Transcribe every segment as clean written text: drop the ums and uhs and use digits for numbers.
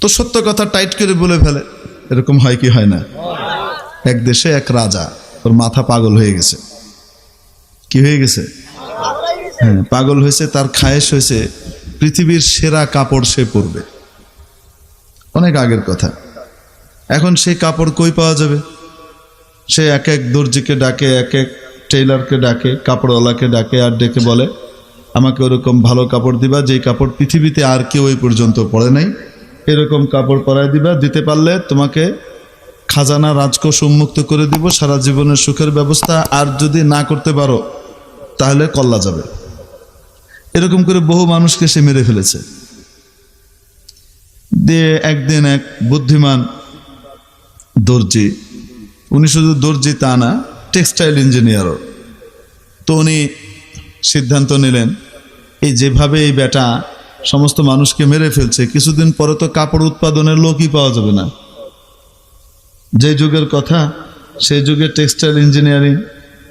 তো সত্য কথা টাইট করে বলে ফেলে। এরকম হয় কি হয় না? এক দেশে এক রাজা, ওর মাথা পাগল হয়ে গেছে। কি হয়ে গেছে? হ্যাঁ, পাগল হয়েছে। তার খায়েশ হয়েছে পৃথিবীর সেরা কাপড় সে পরবে। অনেক আগের কথা। এখন সেই কাপড় কই পাওয়া যাবে? সে এক এক দর্জিকে ডাকে, এক এক টেইলারকে ডাকে, কাপড়ওয়ালাকে ডাকে, আর ডেকে বলে আমাকে ওরকম ভালো কাপড় দিবা যেই কাপড় পৃথিবীতে আর কেউ এই পর্যন্ত পরে নাই, এরকম কাপড় পরায় দিবা। দিতে পারলে তোমাকে খাজানা রাজকোষ উন্মুক্ত করে দিব, সারা জীবনের সুখের ব্যবস্থা। আর যদি না করতে পারো তাহলে কল্লা যাবে। এরকম করে বহু মানুষকে সে মেরে ফেলেছে। দিয়ে একদিন এক বুদ্ধিমান দর্জি, উনি শুধু দর্জি তা না, টেক্সটাইল ইঞ্জিনিয়ারও, তো উনি সিদ্ধান্ত নিলেন এই যেভাবে এই বেটা সমস্ত মানুষকে মেরে ফেলছে, কিছুদিন পরে তো কাপড় উৎপাদনের লোকই পাওয়া যাবে না। যে যুগের কথা, সেই যুগে টেক্সটাইল ইঞ্জিনিয়ারিং,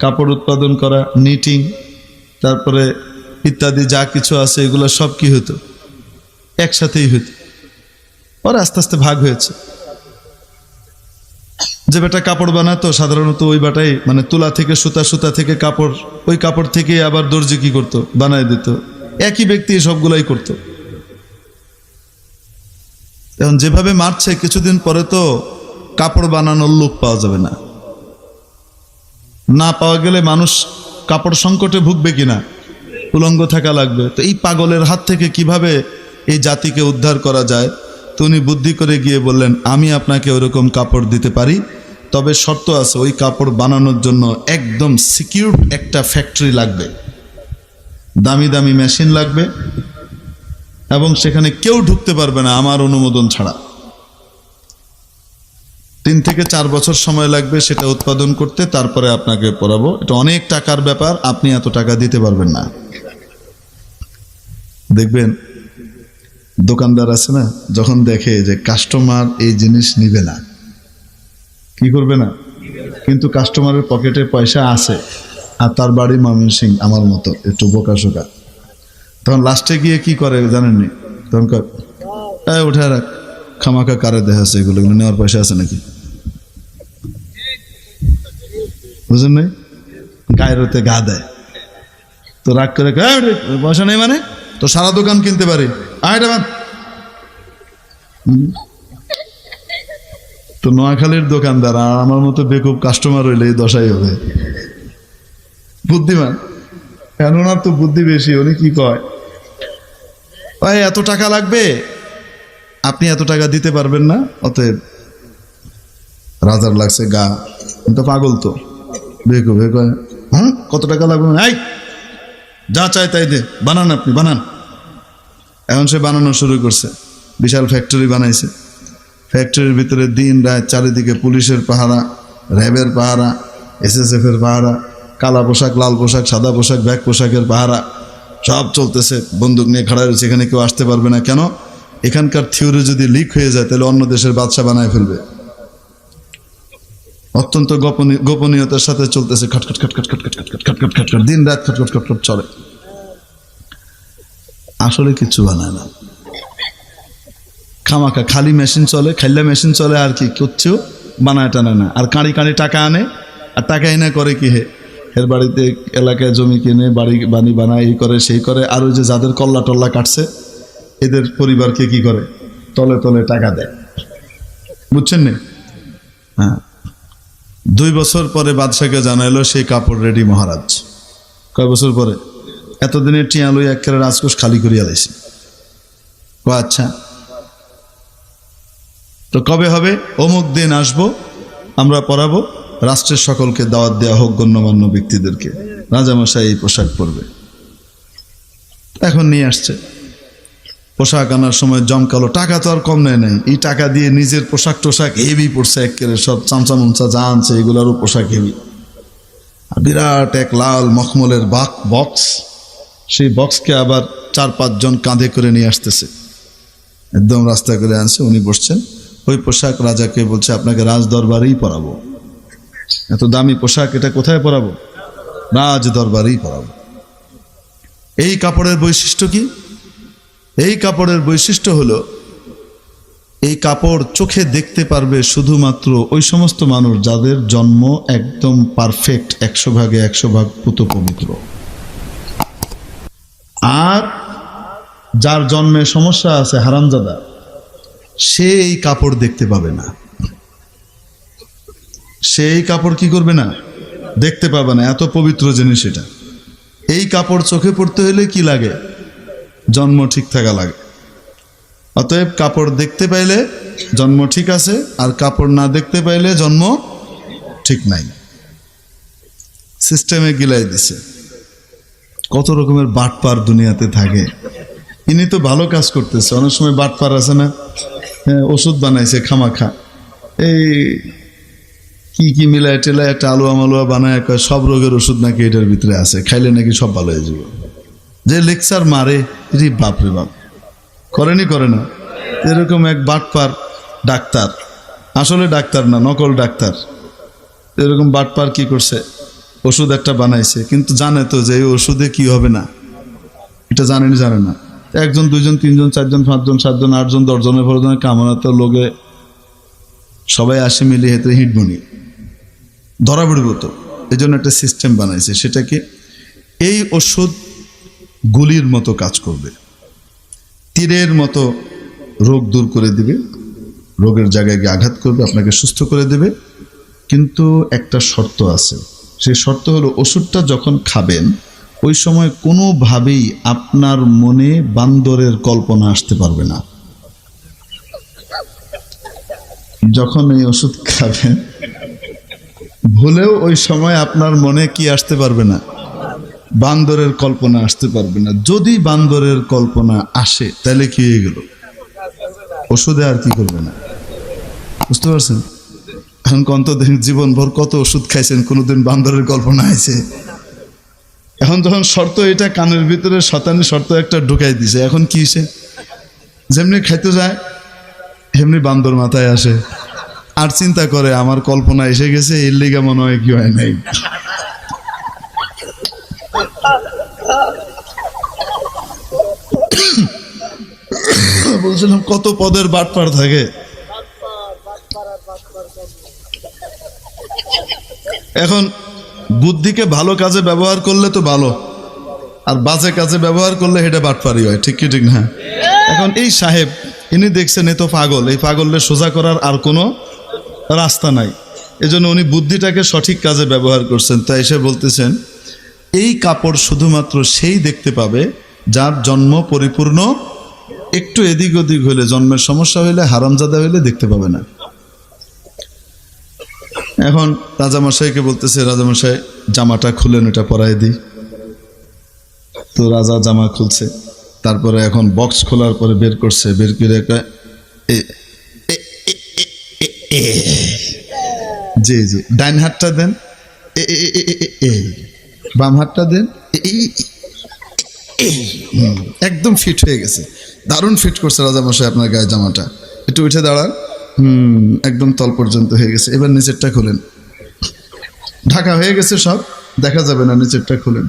কাপড় উৎপাদন করা, নিটিং, তারপরে ইত্যাদি যা কিছু আছে এগুলো সব কি হতো? একসাথেই হতো। পরে আস্তে আস্তে ভাগ হয়েছে। যে বেটা কাপড় বানাতো সাধারণত ওই বেটাই মানে তুলা থেকে সুতা, সুতা থেকে কাপড়, ওই কাপড় থেকে আবার দর্জি কি করতো? বানায় দিত। একই ব্যক্তি সবগুলাই করত। এখন যেভাবে মারছে, কিছুদিন পরে তো কাপড় বানানোর লোক পাওয়া যাবে না। না পাওয়া গেলে মানুষ কাপড় সংকটে ভুগবে কিনা, উলঙ্গ থাকা লাগবে। তো এই পাগলের হাত থেকে কিভাবে এই জাতিকে উদ্ধার করা যায়? তো উনি বুদ্ধি করে গিয়ে বললেন আমি আপনাকে ওরকম কাপড় দিতে পারি, তবে শর্ত আছে, ওই কাপড় বানানোর জন্য একদম সিকিউর একটা ফ্যাক্টরি লাগবে, দামি দামি মেশিন লাগবে, এবং সেখানে কেউ ঢুকতে পারবে না আমার অনুমোদন ছাড়া। 3 থেকে 4 বছর সময় লাগবে সেটা উৎপাদন করতে, তারপরে আপনাকে পরাবো। এটা অনেক টাকার ব্যাপার, আপনি এত টাকা দিতে পারবেন না। দেখবেন দোকানদার আছে না, যখন দেখে যে কাস্টমার এই জিনিস নিবে না, কি করবে না, কিন্তু কাস্টমারের পকেটে পয়সা আছে আর তার বাড়ি ময়মনসিংহ, আমার মতো একটু বোকাশোকা, তখন লাস্টে গিয়ে কি করে জানেননি? তখন উঠে রাখ, খামাকা কারে দেখাচ্ছে, এগুলো নেওয়ার পয়সা আছে নাকি? বুঝলেন নাই? গায়ের হতে গা দেয়। তো রাগ করে পয়সা নেই মানে তো সারা দোকান কিনতে পারি, তো নোয়াখালীর দোকানদার আর আমার মতো বেকুব কাস্টমার হইলে এই দশাই হবে। বুদ্ধিমান কেন না, তো বুদ্ধি বেশি। উনি কি কয়, ভাই এত টাকা লাগবে, আপনি এত টাকা দিতে পারবেন না, অতএব রাজার লাগছে গা, তো পাগল তো বেকুব, কয় হ্যাঁ কত টাকা লাগবে, এই যা চাই তাই দে, বানান, আপনি বানান। এখন সে বানানো শুরু করছে, বিশাল ফ্যাক্টরি বানাইছে। ফ্যাক্টরির ভিতরে দিন রাত চারিদিকে পুলিশের পাহারা, র্যাবের পাহারা, SSF এর পাহারা, কালা পোশাক, লাল পোশাক, সাদা পোশাক, ব্যাগ পোশাকের পাহারা, সব চলতেছে। বন্দুক নিয়ে খাড়া রয়েছে, এখানে কেউ আসতে পারবে না। কেন? এখানকার থিওরি যদি লিক হয়ে যায় তাহলে অন্য দেশের বাদশা বানায় ফেলবে। অত্যন্ত গোপনীয়তার সাথে চলতেছে, খটখট খটখট খটখট খটখট খটখট খটখট, দিন রাত খটখট খটখট চলে। আসলে কিচ্ছু বানায় না, খামাকা খালি মেশিন চলে, খাইলা মেশিন চলে, আর কি কিচ্ছু বানায় টানে না। আর কাঁড়ি কাঁড়ি টাকা আনে, আর টাকা এনে করে কি, এর বাড়িতে এলাকায় জমি কিনে বাড়ি বানায়, এই করে সেই করে। আর ওই যে যাদের কল্লা টল্লা কাটছে এদের পরিবারকে কি করে, তলে তলে টাকা দেয়। বুঝছেন না? হ্যাঁ, 2 বছর পরে বাদশাকে জানাইলো সেই কাপড় রেডি মহারাজ। কয় বছর পরে? এতদিনের টিয়ালই একেবারে রাজকোষ খালি করিয়া লাইছে। আচ্ছা, তো কবে হবে? অমুক দিন আসবো, আমরা পরাবো, রাষ্ট্রের সকলকে দাওয়াত দেওয়া হোক, গণ্যমান্য ব্যক্তিদেরকে, রাজামশাই এই পোশাক পরবে। এখন নিয়ে আসছে পোশাক, আনার সময় জমকালো, টাকা তো আর কম নেয় নাই, এই টাকা দিয়ে নিজের পোশাক টোশাক হেভি পড়ছে, একেবারে সব চামচা মুমচা যা আনছে এগুলোরও পোশাক হেভি। বিরাট এক লাল মখমলের বক্স, সেই বক্সকে আবার 4-5 জন কাঁধে করে নিয়ে আসতেছে, একদম রাস্তা করে আনছে। উনি বসছেন, ওই পোশাক রাজাকে বলছে আপনাকে রাজ দরবারেই পরাবো, এত দামি পোশাক এটা কোথায় পরাবো? রাজ দরবারেই পরাবো। এই কাপড়ের বৈশিষ্ট্য কি? এই কাপড়ের বৈশিষ্ট্য হলো এই কাপড় চোখে দেখতে পারবে শুধুমাত্র ওই সমস্ত মানুষ যাদের জন্ম একদম পারফেক্ট, 100 ভাগে 100 ভাগ পুত পবিত্র। আর যার জন্মে সমস্যা আছে, হারামজাদা, সে এই কাপড় দেখতে পাবে না। সে এই কাপড় কি করবে না? দেখতে পাবে না। এত পবিত্র জিনিস এটা। এই কাপড় চোখে পড়তে হলে কি লাগে? জন্ম ঠিক থাকা লাগে। অতএব কাপড় দেখতে পাইলে জন্ম ঠিক আছে, আর কাপড় না দেখতে পাইলে জন্ম ঠিক নাই। সিস্টেমে গিলাই দিছে। কত রকমের বাটপার দুনিয়াতে থাকে। ইনি তো ভালো কাজ করতেছে। অনেক সময় বাটপার আছে না, হ্যাঁ, ওষুধ বানাইছে খামাখা, এই কি কি মিলায় টেলায় একটা আলুয়া মালুয়া বানায়, সব রোগের ওষুধ নাকি এটার ভিতরে আছে, খাইলে নাকি সব ভালো হয়ে যাবে। যে লেকচার মারে, রে বাপ রে বাপ, করেনি করে না। এরকম এক বাটপার ডাক্তার, আসলে ডাক্তার না, নকল ডাক্তার। এরকম বাটপার কি করছে, ওষুধ একটা বানাইছে, কিন্তু জানে তো যে এই ওষুধে কি হবে না, এটা জানে না। 1 জন 2 জন 3 জন 4 জন 5 জন 7 জন 8 জন 10 জনের 12 জনের কামনাতে লোকে সবাই আসে মিলে হেতে হিটবনি ধরা পড়ব। তো এই জন্য একটা সিস্টেম বানাইছে। সেটা কি, এই ওষুধ গুলির মতো কাজ করবে, তীরের মতো রোগ দূর করে দিবে, রোগের জায়গায় গিয়ে আঘাত করবে, আপনাকে সুস্থ করে দেবে। কিন্তু একটা শর্ত আছে। সেই শর্ত হলো, ওষুধটা যখন খাবেন ওই সময় কোনোভাবেই আপনার মনে বান্দরের কল্পনা আসতে পারবে না। যখন এই ওষুধ খাবেন ভুলেও ওই সময় আপনার মনে কি আসতে পারবে না? বান্দরের কল্পনা আসতে পারবে না। যদি বান্দরের কল্পনা আসে তাহলে কি হয়ে গেল? ওষুধে আর কি করবে না। বুঝতে পারছেন? এখন কত দিন জীবনভর কত ওষুধ খাইছেন, কোনোদিন বান্দরের কল্পনা আছে? এখন যখন শর্ত এটা কানের ভিতরে শতানি শর্ত একটা ঢুকাই দিছে, এখন কি হয়েছে? যেমনি খাইতে যায় এমনি বান্দর মাথায় আসে, আর চিন্তা করে আমার কল্পনা এসে গেছে, এর লিগা মনে হয় কি হয় নাই। বলছিলাম কত পদের বাটপার থাকে। এখন বুদ্ধিকে ভালো কাজে ব্যবহার করলে তো ভালো, আর বাজে কাজে ব্যবহার করলে এটা বাটপারি হয়। ঠিক কি ঠিক না? এখন এই সাহেব, ইনি দেখছেন এ তো পাগল, এই পাগলের সোজা করার আর কোনো রাস্তা নাই। এজন্য উনি বুদ্ধিটাকে সঠিক কাজে ব্যবহার করছেন। তাই এসে বলতেছেন, এই কাপড় শুধুমাত্র সেই দেখতে পাবে যার জন্ম পরিপূর্ণ। একটু এদিক ওদিক হইলে, জন্মের সমস্যা হইলে, হারামজাদা হইলে দেখতে পাবে না। এখন রাজামশাইকে বলতেছে, রাজামশাই জামাটা খুলেন, এটা পরাই দিই। তো রাজা জামা খুলছে, তারপরে এখন বক্স খোলার পরে বের করছে, বের করে জি জি, ডাইন হাতটা দেন, বাম হাতটা দেন, একদম ফিট হয়ে গেছে, দারুণ ফিট করছে রাজামশাই আপনার গায়ে জামাটা। একটু উঠে দাঁড়ান, একদম তল পর্যন্ত হয়ে গেছে। এবার নিচেরটা খুলেন, ঢাকা হয়ে গেছে, সব দেখা যাবে না, নিচেরটা খুলেন।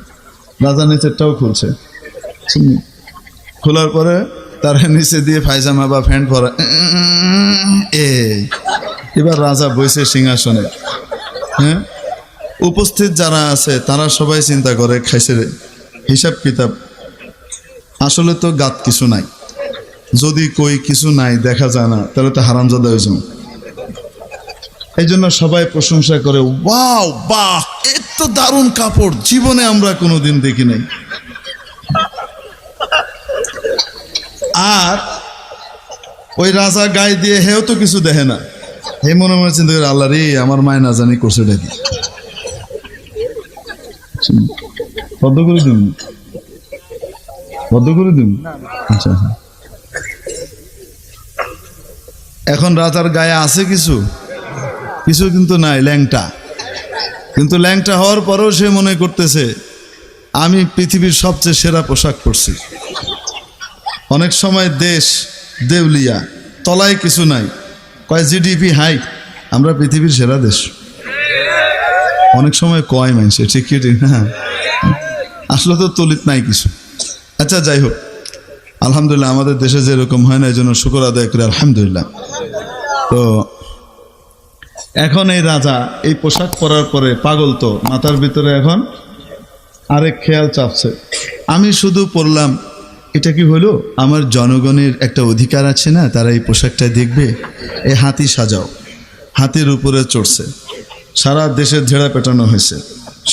রাজা নিচেরটাও খুলছে, খোলার পরে তার নিচে দিয়ে পায়জামা বা প্যান্ট পরা। এবার রাজা বসে সিংহাসনে, হ্যাঁ, উপস্থিত যারা আছে তারা সবাই চিন্তা করে, খাইছে রে হিসাব কিতাব, আসলে তো গাত কিছু নাই। যদি কই কিছু নাই, দেখা যায় না, তাহলে তো হারামজাদা হয়ে যাবে। এই জন্য সবাই প্রশংসা করে, ওয়াও, বাহ, এত দারুণ কাপড়, জীবনে আমরা কোনোদিন দেখি নাই। আর ওই রাজা গায়ে দিয়ে হেও তো কিছু দেখে না, হে মনে মনে চিন্তা করে, আল্লাহ রে, আমার মায় না জানি করছে দেখি। বদ্ধ করে দিন, বদ্ধ করে দিন। আচ্ছা, এখন রাজার গায়ে আছে কিছু কিছু, কিন্তু নাই, ল্যাংটা। কিন্তু ল্যাংটা হওয়ার পরেও সে মনে করতেছে, আমি পৃথিবীর সবচেয়ে সেরা পোশাক পরছি। অনেক সময় দেশ দেউলিয়া, তলায় কিছু নাই, কয় জিডিপি হাই, আমরা পৃথিবীর সেরা দেশ। অনেক সময় কয় মানুষে, ঠিক কি ঠিক না? আসলে তো তলিত নাই কিছু। আচ্ছা, যাই হোক, আলহামদুলিল্লাহ, আমাদের দেশে যেরকম হয় না, এই জন্য শুকর আদায় করে আলহামদুলিল্লাহ। তো এখন এই রাজা এই পোশাক পরার পরে পাগল, তো মাথার ভিতরে এখন আরেক খেয়াল চাপছে, আমি শুধু পড়লাম, এটা কি হলো, আমার জনগণের একটা অধিকার আছে না, তারা এই পোশাকটা দেখবে, এই হাতি সাজাও। হাতির উপরে চড়ছে, সারা দেশে ঝেড়া পেটানো হয়েছে,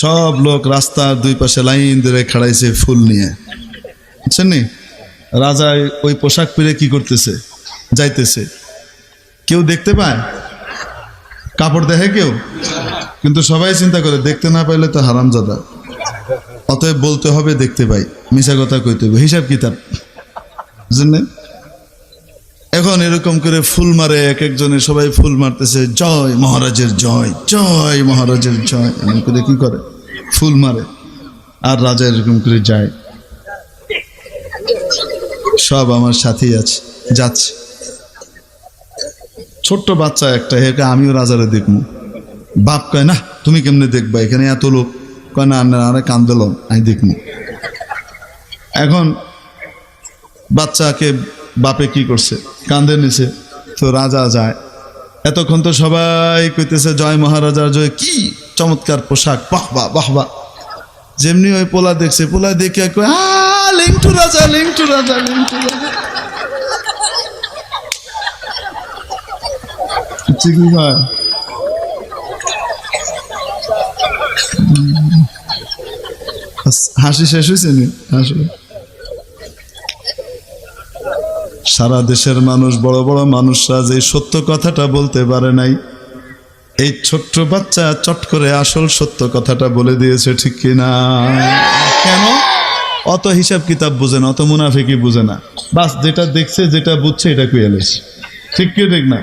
সব লোক রাস্তার দুই পাশে লাইন ধরে খাড়াইছে ফুল নিয়ে, বুঝছেন নি? রাজা ওই পোশাক পরে কি করতেছে, যাইতেছে, কেউ দেখতে পায়? কাপড় দেখে কেউ? কিন্তু সবাই চিন্তা করে দেখতে না পাইলে তো হারামজাদা, অতএব বলতে হবে দেখতে পাই, মিছা কথা কইতে হবে, হিসাব কিতাব, বুঝলেন? এখন এরকম করে ফুল মারে, এক একজনে সবাই ফুল মারতেছে, জয় মহারাজের জয়, জয় মহারাজের জয়, এরকম করে কি করে, ফুল মারে। আর রাজা এরকম করে যায়, সব আমার সাথেই আছে, যাচ্ছে। ছোট্ট বাচ্চা একটা, একে আমিও রাজারে দেখবো। বাপ কয় না, তুমি কেমনে দেখবা, এখানে এত লোক, কয় না, আরে কান্দল, আমি দেখবো। এখন বাচ্চাকে বাপে কি করছে, কান্দে নিছে, তো রাজা যায়। এতক্ষণ তো সবাই কইতেছে জয় মহারাজার জয়, কি চমৎকার পোশাক, বাহবা বাহবা। যেমনি ওই পোলা দেখছে, পোলা দেখে কয়, লিংটু রাজা, লিংটু রাজা, লিংটু রাজা। কি হয়, হাসি শেষ হয়েছে নি? হাসি। সারা দেশের মানুষ, বড় বড় মানুষরা যে সত্য কথাটা বলতে পারে নাই, এই ছোট্ট বাচ্চা চট করে আসল সত্য কথাটা বলে দিয়েছে, ঠিক কিনা? কেন? অত হিসাব কিতাব বুঝে না, অত মুনাফিকি বুঝে না, বাস যেটা দেখছে যেটা বুঝছে এটা কুয়ে এলেছে, ঠিক কি ঠিক না?